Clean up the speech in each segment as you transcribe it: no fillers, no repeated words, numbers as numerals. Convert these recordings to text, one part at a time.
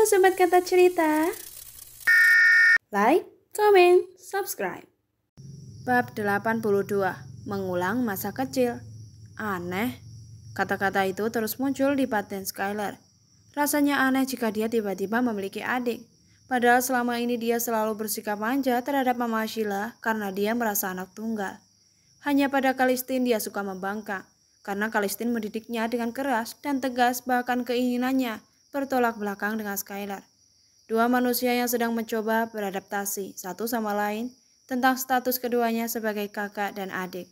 Halo Sobat Kata Cerita. Like, comment, subscribe. Bab 82. Mengulang masa kecil. Aneh. Kata-kata itu terus muncul di batin Skylar. Rasanya aneh jika dia tiba-tiba memiliki adik. Padahal selama ini dia selalu bersikap manja terhadap Mama Sheila karena dia merasa anak tunggal. Hanya pada Kalistin dia suka membangkang. Karena Kalistin mendidiknya dengan keras dan tegas, bahkan keinginannya bertolak belakang dengan Skylar. Dua manusia yang sedang mencoba beradaptasi satu sama lain tentang status keduanya sebagai kakak dan adik.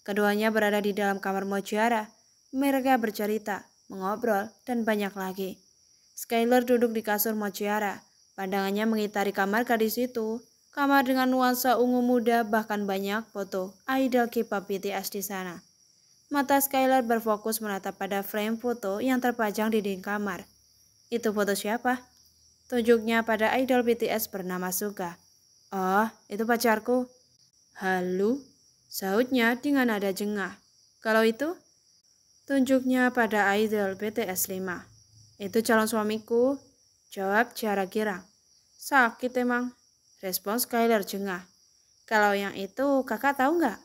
Keduanya berada di dalam kamar Mojara. Mereka bercerita, mengobrol, dan banyak lagi. Skylar duduk di kasur Mojara. Pandangannya mengitari kamar gadis itu. Kamar dengan nuansa ungu muda, bahkan banyak foto idol K-pop BTS di sana. Mata Skylar berfokus menatap pada frame foto yang terpajang di dinding kamar. Itu foto siapa? Tunjuknya pada idol BTS bernama Suga. Oh, itu pacarku. Halo? Sahutnya dengan nada jengah. Kalau itu? Tunjuknya pada idol BTS 5. Itu calon suamiku. Jawab Ciara girang. Sakit emang. Respons Skylar jengah. Kalau yang itu kakak tahu nggak?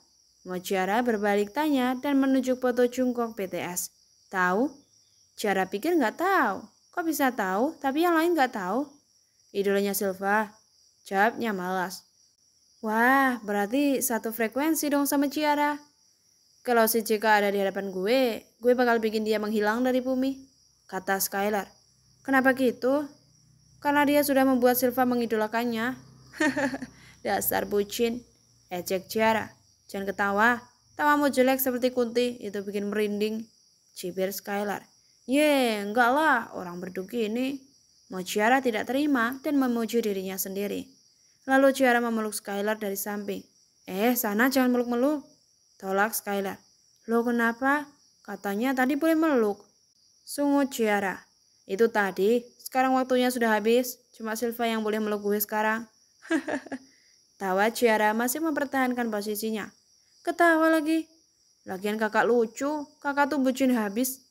Mojara berbalik tanya dan menunjuk foto Jungkook BTS. Tahu? Ciara pikir nggak tahu. Kok bisa tahu, tapi yang lain nggak tahu? Idolanya Silva. Jawabnya malas. Wah, berarti satu frekuensi dong sama Ciara. Kalau si Cika ada di hadapan gue bakal bikin dia menghilang dari bumi, kata Skylar. Kenapa gitu? Karena dia sudah membuat Silva mengidolakannya. Dasar bucin. Ejek Ciara. Jangan ketawa. Tawamu jelek seperti Kunti, itu bikin merinding. Cibir Skylar. Enggak lah, orang berduk ini. Ciara tidak terima dan memuji dirinya sendiri. Lalu Ciara memeluk Skylar dari samping. Sana jangan meluk-meluk. Tolak Skylar. Lo kenapa? Katanya tadi boleh meluk. Sungut Ciara. Itu tadi, sekarang waktunya sudah habis. Cuma Silva yang boleh meluk gue sekarang. Tawa Ciara masih mempertahankan posisinya. Ketawa lagi. Lagian kakak lucu, kakak tuh bucin habis.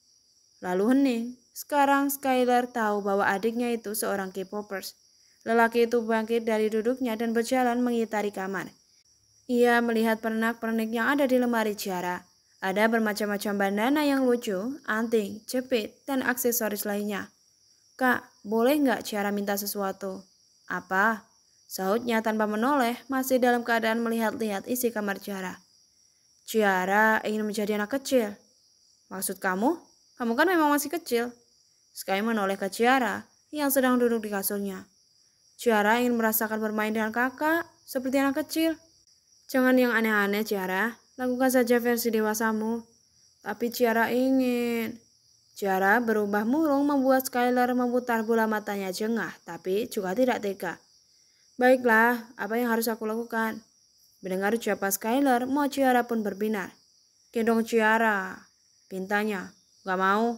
Lalu hening. Sekarang Skylar tahu bahwa adiknya itu seorang K-popers. Lelaki itu bangkit dari duduknya dan berjalan mengitari kamar. Ia melihat pernak-pernik yang ada di lemari Ciara. Ada bermacam-macam bandana yang lucu, anting, jepit, dan aksesoris lainnya. Kak, boleh nggak Ciara minta sesuatu? Apa? Sahutnya tanpa menoleh, masih dalam keadaan melihat-lihat isi kamar Ciara. Ciara ingin menjadi anak kecil. Maksud kamu? Kamu kan memang masih kecil. Sky menoleh ke Ciara yang sedang duduk di kasurnya. Ciara ingin merasakan bermain dengan kakak seperti anak kecil. Jangan yang aneh-aneh Ciara, lakukan saja versi dewasamu. Tapi Ciara ingin. Ciara berubah murung membuat Skylar memutar bola matanya jengah, tapi juga tidak tega. Baiklah, apa yang harus aku lakukan? Mendengar ucapan Skylar, mau Ciara pun berbinar. Gendong Ciara, pintanya. Gak mau,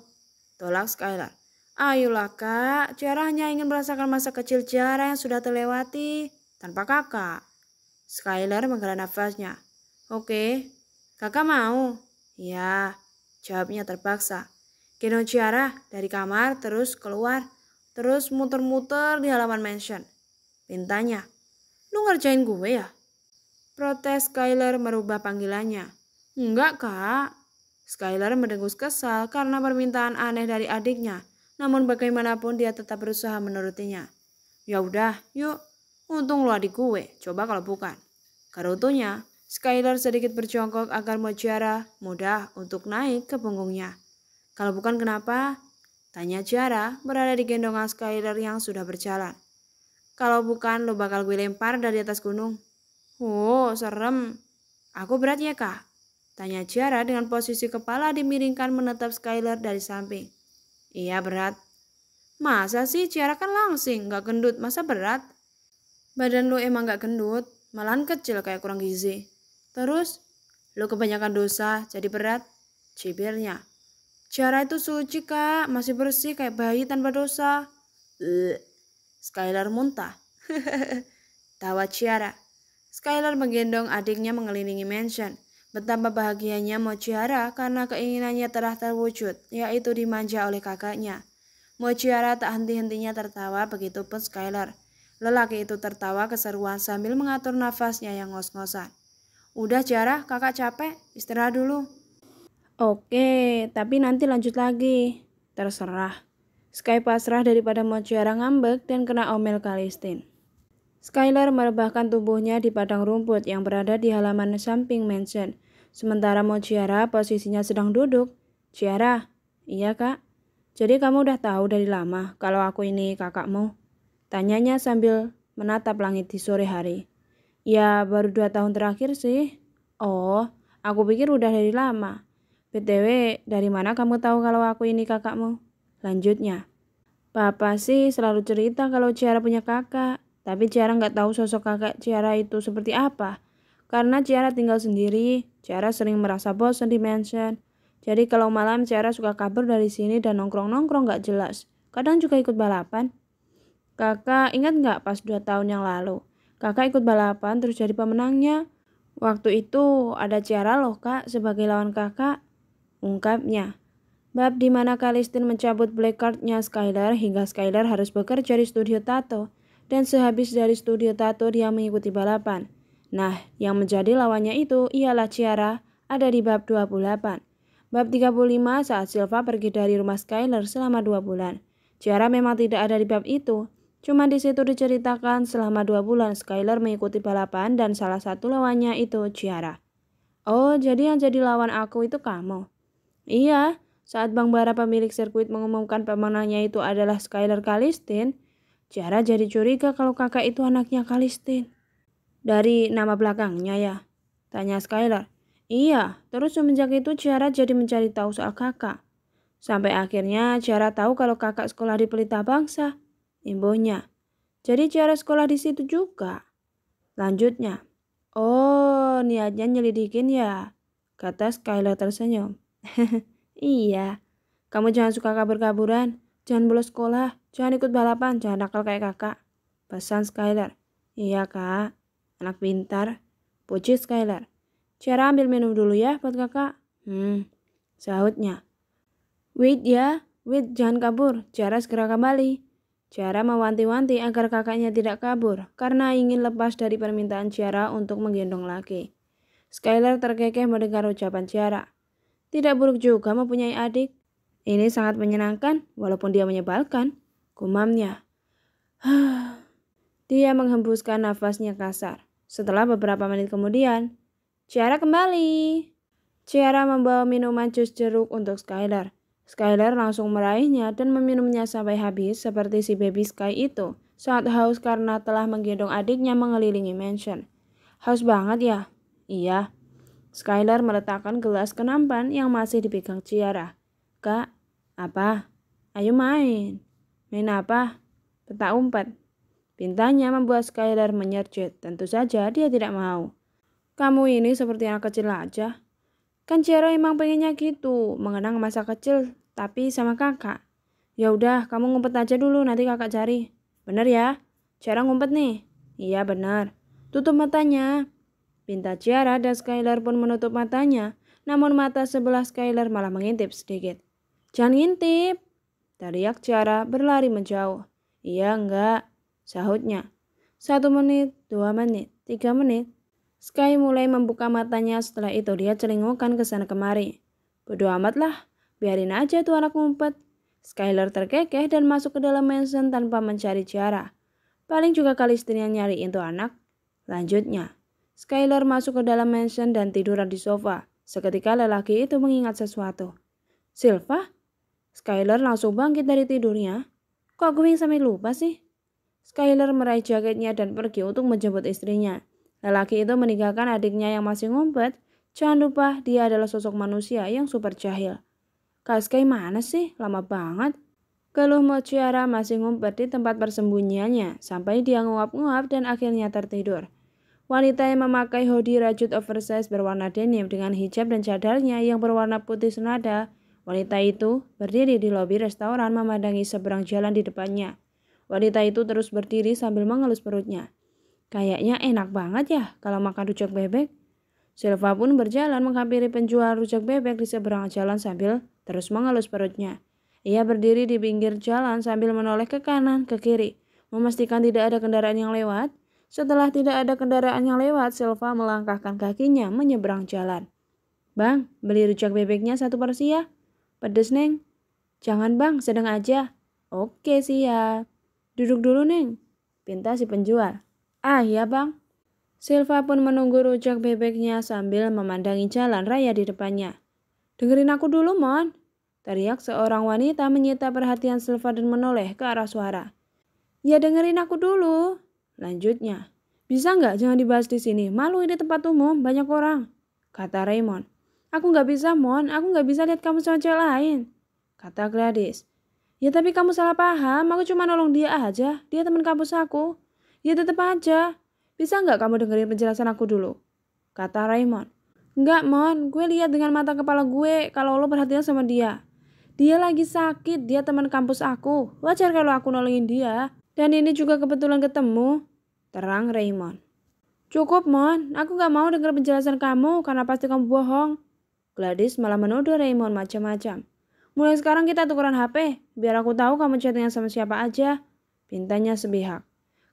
tolak Skylar. Ayolah kak, Ciara hanya ingin merasakan masa kecil Ciara yang sudah terlewati tanpa kakak. Skylar menghela nafasnya. Oke, kakak mau? Ya, jawabnya terpaksa. Gendong Ciara dari kamar terus keluar, terus muter-muter di halaman mansion. Pintanya, lu ngerjain gue ya? Protes Skylar merubah panggilannya. Enggak kak. Skylar mendengus kesal karena permintaan aneh dari adiknya. Namun bagaimanapun dia tetap berusaha menurutinya. Ya udah, yuk. Untung lu adik gue. Coba kalau bukan. Karutunya, Skylar sedikit berjongkok agar Mojara mudah untuk naik ke punggungnya. Kalau bukan kenapa? Tanya Ciara berada di gendongan Skylar yang sudah berjalan. Kalau bukan lu bakal gue lempar dari atas gunung. Oh, serem. Aku berat ya kak? Tanya Ciara dengan posisi kepala dimiringkan menatap Skylar dari samping. Iya berat. Masa sih Ciara kan langsing, gak gendut, masa berat? Badan lu emang gak gendut, malahan kecil kayak kurang gizi. Terus, lu kebanyakan dosa, jadi berat. Cibirnya. Ciara itu suci kak, masih bersih kayak bayi tanpa dosa. Skylar muntah. Tawa Ciara. Skylar menggendong adiknya mengelilingi mansion. Betapa bahagianya Ciara karena keinginannya telah terwujud, yaitu dimanja oleh kakaknya. Mochiara tak henti-hentinya tertawa, begitu pun Skylar. Lelaki itu tertawa keseruan sambil mengatur nafasnya yang ngos-ngosan. Udah Ciara, kakak capek, istirahat dulu. Oke, tapi nanti lanjut lagi. Terserah. Sky pasrah daripada Mochiara ngambek dan kena omel Kalistin. Skylar merebahkan tubuhnya di padang rumput yang berada di halaman samping mansion. Sementara Mochiara posisinya sedang duduk. Ciara, iya kak. Jadi kamu udah tahu dari lama kalau aku ini kakakmu? Tanyanya sambil menatap langit di sore hari. Ya baru 2 tahun terakhir sih. Oh, aku pikir udah dari lama. BTW, dari mana kamu tahu kalau aku ini kakakmu? Lanjutnya. Papa sih selalu cerita kalau Ciara punya kakak. Tapi Ciara nggak tahu sosok kakak Ciara itu seperti apa. Karena Ciara tinggal sendiri, Ciara sering merasa bosan di mansion. Jadi kalau malam Ciara suka kabur dari sini dan nongkrong-nongkrong nggak jelas. Kadang juga ikut balapan. Kakak ingat nggak pas 2 tahun yang lalu? Kakak ikut balapan terus jadi pemenangnya. Waktu itu ada Ciara loh kak sebagai lawan kakak. Ungkapnya. Bab di mana Kalistin mencabut black card-nya Skylar hingga Skylar harus bekerja di studio tato. Dan sehabis dari studio tato dia mengikuti balapan. Nah, yang menjadi lawannya itu ialah Ciara, ada di bab 28. Bab 35 saat Silva pergi dari rumah Skylar selama 2 bulan. Ciara memang tidak ada di bab itu. Cuma di situ diceritakan selama 2 bulan Skylar mengikuti balapan dan salah satu lawannya itu Ciara. Oh, jadi yang jadi lawan aku itu kamu? Iya, saat Bang Bara pemilik sirkuit mengumumkan pemenangnya itu adalah Skylar Kalistin, Ciara jadi curiga kalau kakak itu anaknya Kalistin. Dari nama belakangnya ya? Tanya Skylar. Iya, terus semenjak itu Ciara jadi mencari tahu soal kakak. Sampai akhirnya Ciara tahu kalau kakak sekolah di Pelita Bangsa. Imbuhnya. Jadi Ciara sekolah di situ juga. Lanjutnya. Oh, niatnya nyelidikin ya? Kata Skylar tersenyum. Iya, kamu jangan suka kabur-kaburan. Jangan bolos sekolah, jangan ikut balapan, jangan nakal kayak kakak. Pesan Skylar. Iya kak, anak pintar. Puji Skylar. Ciara ambil minum dulu ya buat kakak. Sahutnya. Wait ya, wait jangan kabur, Ciara segera kembali. Ciara mewanti-wanti agar kakaknya tidak kabur karena ingin lepas dari permintaan Ciara untuk menggendong lagi. Skylar terkekeh mendengar ucapan Ciara. Tidak buruk juga mempunyai adik. Ini sangat menyenangkan walaupun dia menyebalkan, gumamnya. Dia menghembuskan nafasnya kasar. Setelah beberapa menit kemudian, Ciara kembali. Ciara membawa minuman jus jeruk untuk Skylar. Skylar langsung meraihnya dan meminumnya sampai habis seperti si baby Sky itu saat haus karena telah menggendong adiknya mengelilingi mansion. Haus banget ya? Iya. Skylar meletakkan gelas ke nampan yang masih dipegang Ciara. Kak, apa? Ayo main. Main apa? Petak umpet. Pintanya membuat Skylar menyerjit. Tentu saja dia tidak mau. Kamu ini seperti anak kecil aja. Kan Ciara emang pengennya gitu, mengenang masa kecil, tapi sama kakak. Ya udah, kamu ngumpet aja dulu, nanti kakak cari. Bener ya? Ciara ngumpet nih. Iya benar. Tutup matanya. Pinta Ciara dan Skylar pun menutup matanya, namun mata sebelah Skylar malah mengintip sedikit. Jangan ngintip, teriak Ciara berlari menjauh. Iya enggak, sahutnya. 1 menit, 2 menit, 3 menit. Sky mulai membuka matanya, setelah itu dia celingukan ke sana kemari. Bodo amat lah, biarin aja tuh anak ngumpet. Skylar terkekeh dan masuk ke dalam mansion tanpa mencari Ciara. Paling juga Kalistin yang nyariin tuh anak. Lanjutnya, Skylar masuk ke dalam mansion dan tiduran di sofa. Seketika lelaki itu mengingat sesuatu. Silva? Skylar langsung bangkit dari tidurnya. Kok gue sampai lupa sih? Skylar meraih jaketnya dan pergi untuk menjemput istrinya. Lelaki itu meninggalkan adiknya yang masih ngumpet. Jangan lupa dia adalah sosok manusia yang super jahil. Kak Sky mana sih? Lama banget. Keluh Ciara masih ngumpet di tempat persembunyiannya sampai dia nguap-nguap dan akhirnya tertidur. Wanita yang memakai hoodie rajut oversize berwarna denim dengan hijab dan cadarnya yang berwarna putih senada. Wanita itu berdiri di lobi restoran memandangi seberang jalan di depannya. Wanita itu terus berdiri sambil mengelus perutnya. Kayaknya enak banget ya kalau makan rujak bebek. Silva pun berjalan menghampiri penjual rujak bebek di seberang jalan sambil terus mengelus perutnya. Ia berdiri di pinggir jalan sambil menoleh ke kanan, ke kiri, memastikan tidak ada kendaraan yang lewat. Setelah tidak ada kendaraan yang lewat, Silva melangkahkan kakinya menyeberang jalan. Bang, beli rujak bebeknya 1 porsi ya. Pedes, Neng. Jangan bang, sedang aja. Oke, siap. Duduk dulu, Neng, pinta si penjual. Ah, iya bang. Silva pun menunggu rujak bebeknya sambil memandangi jalan raya di depannya. Dengerin aku dulu, Mon. Teriak seorang wanita menyita perhatian Silva dan menoleh ke arah suara. Ya dengerin aku dulu. Lanjutnya. Bisa nggak jangan dibahas di sini, malu ini tempat umum, banyak orang. Kata Raymond. Aku nggak bisa, Mon, aku nggak bisa lihat kamu sama cewek lain. Kata Gladys. Ya tapi kamu salah paham, aku cuma nolong dia aja, dia teman kampus aku. Ya tetap aja. Bisa nggak kamu dengerin penjelasan aku dulu? Kata Raymond. Enggak, Mon, gue lihat dengan mata kepala gue kalau lo perhatian sama dia. Dia lagi sakit, dia teman kampus aku. Wajar kalau aku nolongin dia. Dan ini juga kebetulan ketemu. Terang Raymond. Cukup, Mon, aku gak mau dengar penjelasan kamu karena pasti kamu bohong. Gladys malah menuduh Raymond macam-macam. Mulai sekarang kita tukeran HP, biar aku tahu kamu chattingan sama siapa aja. Pintanya sepihak.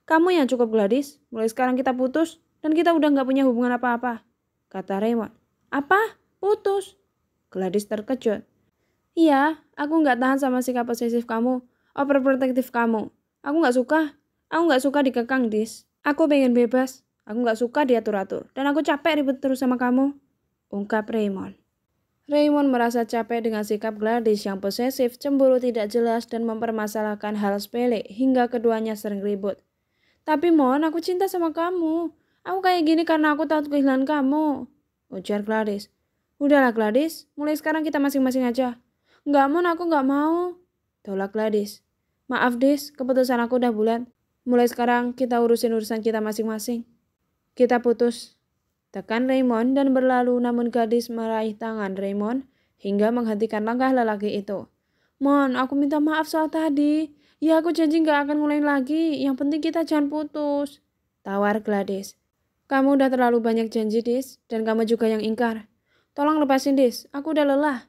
Kamu yang cukup, Gladys, mulai sekarang kita putus dan kita udah gak punya hubungan apa-apa. Kata Raymond. Apa? Putus? Gladys terkejut. Iya, aku gak tahan sama sikap posesif kamu, overprotective kamu. Aku gak suka dikekang, Dis. Aku pengen bebas, aku gak suka diatur-atur, dan aku capek ribet terus sama kamu. Ungkap Raymond. Raymond merasa capek dengan sikap Gladys yang posesif, cemburu tidak jelas, dan mempermasalahkan hal sepele hingga keduanya sering ribut. Tapi Mon, aku cinta sama kamu. Aku kayak gini karena aku takut kehilangan kamu. Ujar Gladys. Udahlah Gladys, mulai sekarang kita masing-masing aja. Enggak Mon, aku gak mau. Tolak Gladys. Maaf Dis, keputusan aku udah bulat. Mulai sekarang kita urusin urusan kita masing-masing. Kita putus. Tekan Raymond dan berlalu namun gadis meraih tangan Raymond hingga menghentikan langkah lelaki itu. Mon, aku minta maaf soal tadi. Ya aku janji gak akan ngulain lagi. Yang penting kita jangan putus. Tawar Gladys. Kamu udah terlalu banyak janji Dis dan kamu juga yang ingkar. Tolong lepasin Dis, aku udah lelah.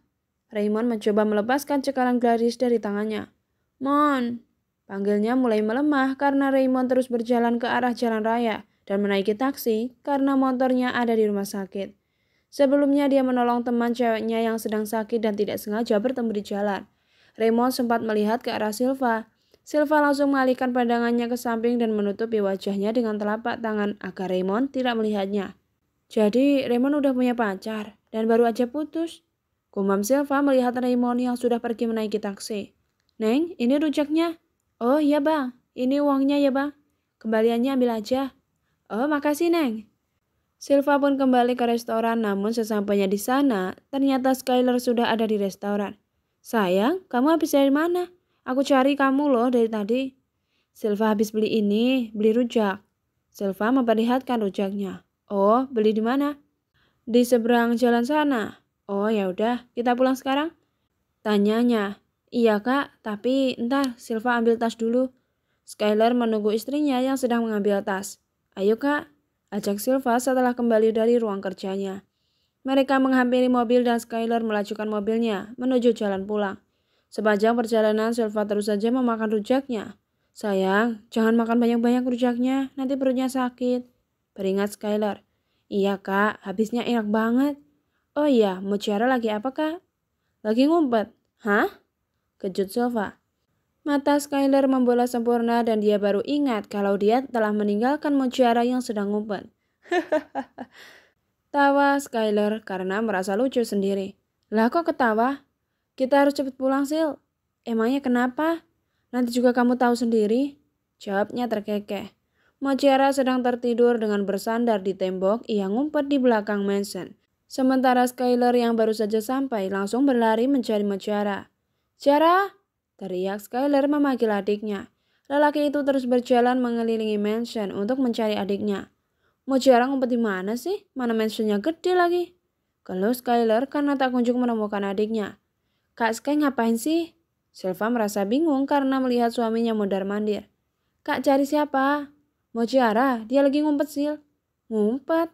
Raymond mencoba melepaskan cekalan Gladys dari tangannya. Mon, panggilnya mulai melemah karena Raymond terus berjalan ke arah jalan raya dan menaiki taksi karena motornya ada di rumah sakit. Sebelumnya dia menolong teman ceweknya yang sedang sakit dan tidak sengaja bertemu di jalan. Raymond sempat melihat ke arah Silva. Silva langsung mengalihkan pandangannya ke samping dan menutupi wajahnya dengan telapak tangan agar Raymond tidak melihatnya. Jadi Raymond udah punya pacar dan baru aja putus. Gumam Silva melihat Raymond yang sudah pergi menaiki taksi. Neng, ini rujaknya. Oh iya bang, ini uangnya ya bang. Kembaliannya ambil aja. Oh makasih Neng. Silva pun kembali ke restoran namun sesampainya di sana, ternyata Skyler sudah ada di restoran. Sayang, kamu habis dari mana? Aku cari kamu loh dari tadi. Silva habis beli ini, beli rujak. Silva memperlihatkan rujaknya. Oh, beli di mana? Di seberang jalan sana. Oh ya udah, kita pulang sekarang? Tanyanya. Iya kak, tapi entar Silva ambil tas dulu. Skyler menunggu istrinya yang sedang mengambil tas. Ayo kak, ajak Silva setelah kembali dari ruang kerjanya. Mereka menghampiri mobil dan Skyler melajukan mobilnya menuju jalan pulang. Sepanjang perjalanan Silva terus saja memakan rujaknya. Sayang, jangan makan banyak-banyak rujaknya, nanti perutnya sakit. Peringat Skyler. Iya kak, habisnya enak banget. Oh iya, Mutiara lagi apa kak? Lagi ngumpet. Hah? Kejut Silva. Mata Skyler membola sempurna dan dia baru ingat kalau dia telah meninggalkan Mutiara yang sedang ngumpet. Tawa Skyler karena merasa lucu sendiri. Lah kok ketawa? Kita harus cepat pulang Sil. Emangnya kenapa? Nanti juga kamu tahu sendiri. Jawabnya terkekeh. Mutiara sedang tertidur dengan bersandar di tembok yang ngumpet di belakang mansion. Sementara Skyler yang baru saja sampai langsung berlari mencari Mutiara. Tiara! Teriak Skyler memanggil adiknya. Lelaki itu terus berjalan mengelilingi mansion untuk mencari adiknya. Mutiara ngumpet di mana sih? Mana mansionnya gede lagi? Keluh Skyler karena tak kunjung menemukan adiknya. Kak Sky ngapain sih? Silva merasa bingung karena melihat suaminya mondar-mandir. Kak cari siapa? Mutiara, dia lagi ngumpet Sil. Ngumpet?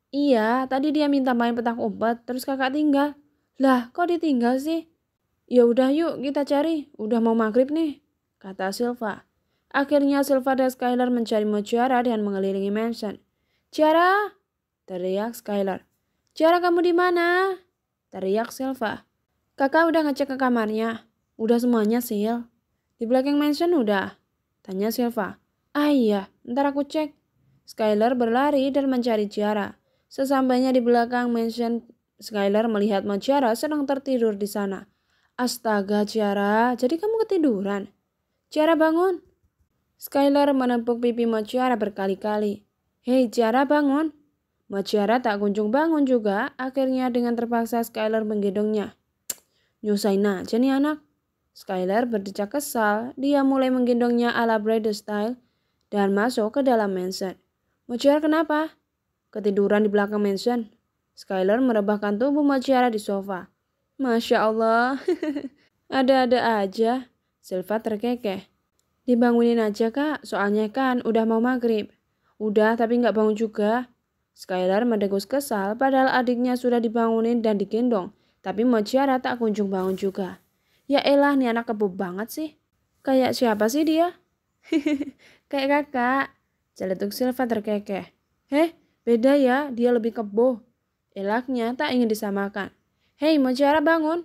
Iya, tadi dia minta main petak umpet, terus kakak tinggal. Lah, kok ditinggal sih? Ya udah yuk kita cari, udah mau maghrib nih, kata Silva. Akhirnya Silva dan Skylar mencari Mochiara dan mengelilingi mansion. Ciara, teriak Skylar. Ciara kamu di mana? Teriak Silva. Kakak udah ngecek ke kamarnya. Udah semuanya Sil. Di belakang mansion udah, tanya Silva. Ah iya, ntar aku cek. Skylar berlari dan mencari Ciara. Sesampainya di belakang mansion, Skylar melihat Ciara sedang tertidur di sana. Astaga Ciara, jadi kamu ketiduran? Ciara bangun. Skylar menepuk pipi Ciara berkali-kali. Hei Ciara bangun. Ciara tak kunjung bangun juga, akhirnya dengan terpaksa Skylar menggendongnya. Nyusahin aja nih anak. Skylar berdecak kesal, dia mulai menggendongnya ala Brady style dan masuk ke dalam mansion. Ciara kenapa? Ketiduran di belakang mansion. Skylar merebahkan tubuh Ciara di sofa. Masya Allah, ada-ada aja. Silva terkekeh. Dibangunin aja kak, soalnya kan udah mau maghrib. Udah tapi gak bangun juga. Skylar mendegus kesal padahal adiknya sudah dibangunin dan digendong. Tapi Ciara tak kunjung bangun juga. Ya elah nih anak kebo banget sih. Kayak siapa sih dia? Kayak kakak. Celetuk Silva terkekeh. Heh, beda ya, dia lebih kebo. Elaknya tak ingin disamakan. Hei Ciara bangun.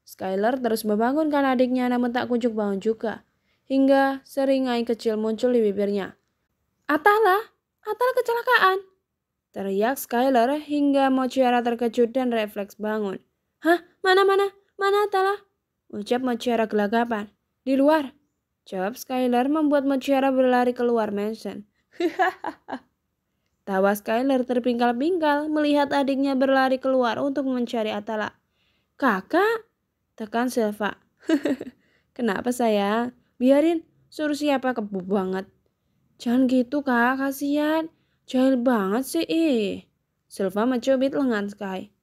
Skylar terus membangunkan adiknya namun tak kunjung bangun juga. Hingga seringai kecil muncul di bibirnya. Atala kecelakaan. Teriak Skylar hingga Ciara terkejut dan refleks bangun. Hah? Mana Atala? Ucap Ciara gelagapan. Di luar. Jawab Skylar membuat Ciara berlari keluar mansion. Tawa Skylar terpingkal-pingkal melihat adiknya berlari keluar untuk mencari Atala. Kakak? Tekan Silva. Kenapa sayang? Biarin, suruh siapa kebo banget. Jangan gitu kak, kasihan. Jahil banget sih Silva mencubit lengan Sky.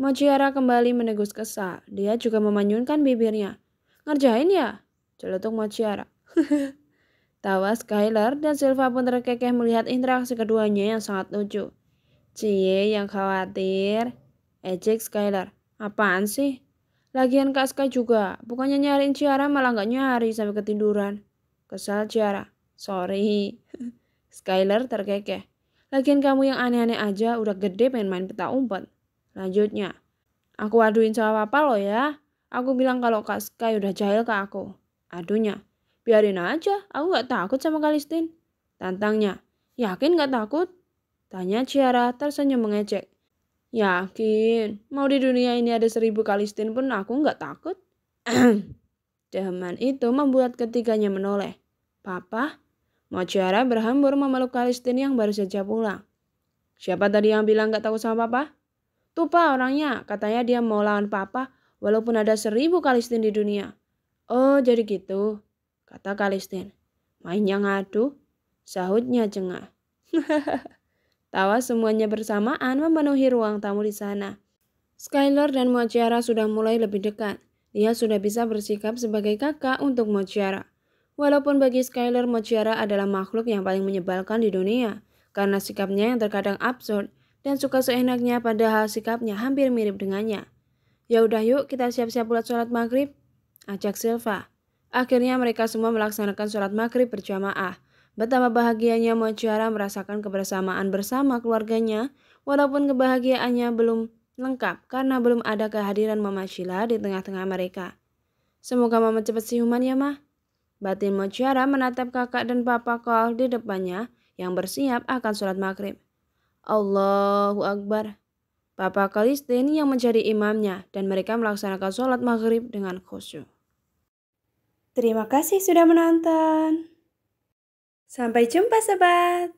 Ciara kembali menegus kesal. Dia juga memanyunkan bibirnya. Ngerjain ya? Celetuk Ciara. Tawa Skylar dan Silva pun terkekeh melihat interaksi keduanya yang sangat lucu. Cie yang khawatir. Ejek Skylar. Apaan sih? Lagian Kak Sky juga, bukannya nyariin Ciara malah gak nyari sampai ketiduran. Kesal Ciara. Sorry. Skylar terkekeh. Lagian kamu yang aneh-aneh aja udah gede pengen main peta umpet. Lanjutnya. Aku aduin sama papa lo ya. Aku bilang kalau Kak Sky udah jahil ke aku. Adunya. Biarin aja, aku gak takut sama Kalistin. Tantangnya. Yakin gak takut? Tanya Ciara tersenyum mengejek. Yakin, mau di dunia ini ada 1000 Kalistin pun aku gak takut. Deman itu membuat ketiganya menoleh. Papa? Ciara berhambur memeluk Kalistin yang baru saja pulang. Siapa tadi yang bilang gak takut sama papa? Tuh pak orangnya, katanya dia mau lawan papa walaupun ada 1000 Kalistin di dunia. Oh jadi gitu, kata Kalistin. Mainnya ngadu, sahutnya jengah. Tawa semuanya bersamaan memenuhi ruang tamu di sana. Skylar dan Ciara sudah mulai lebih dekat. Dia sudah bisa bersikap sebagai kakak untuk Ciara. Walaupun bagi Skylar, Ciara adalah makhluk yang paling menyebalkan di dunia. Karena sikapnya yang terkadang absurd dan suka seenaknya padahal sikapnya hampir mirip dengannya. Ya udah yuk kita siap-siap buat sholat maghrib, ajak Silva. Akhirnya mereka semua melaksanakan sholat maghrib berjamaah. Betapa bahagianya Ciara merasakan kebersamaan bersama keluarganya, walaupun kebahagiaannya belum lengkap karena belum ada kehadiran Mama Sheila di tengah-tengah mereka. Semoga Mama cepat siuman ya Mah. Batin Ciara menatap kakak dan papa Cole di depannya yang bersiap akan sholat maghrib. Allahu Akbar. Papa Kalistin yang menjadi imamnya dan mereka melaksanakan sholat maghrib dengan khusyuk. Terima kasih sudah menonton. Sampai jumpa sobat.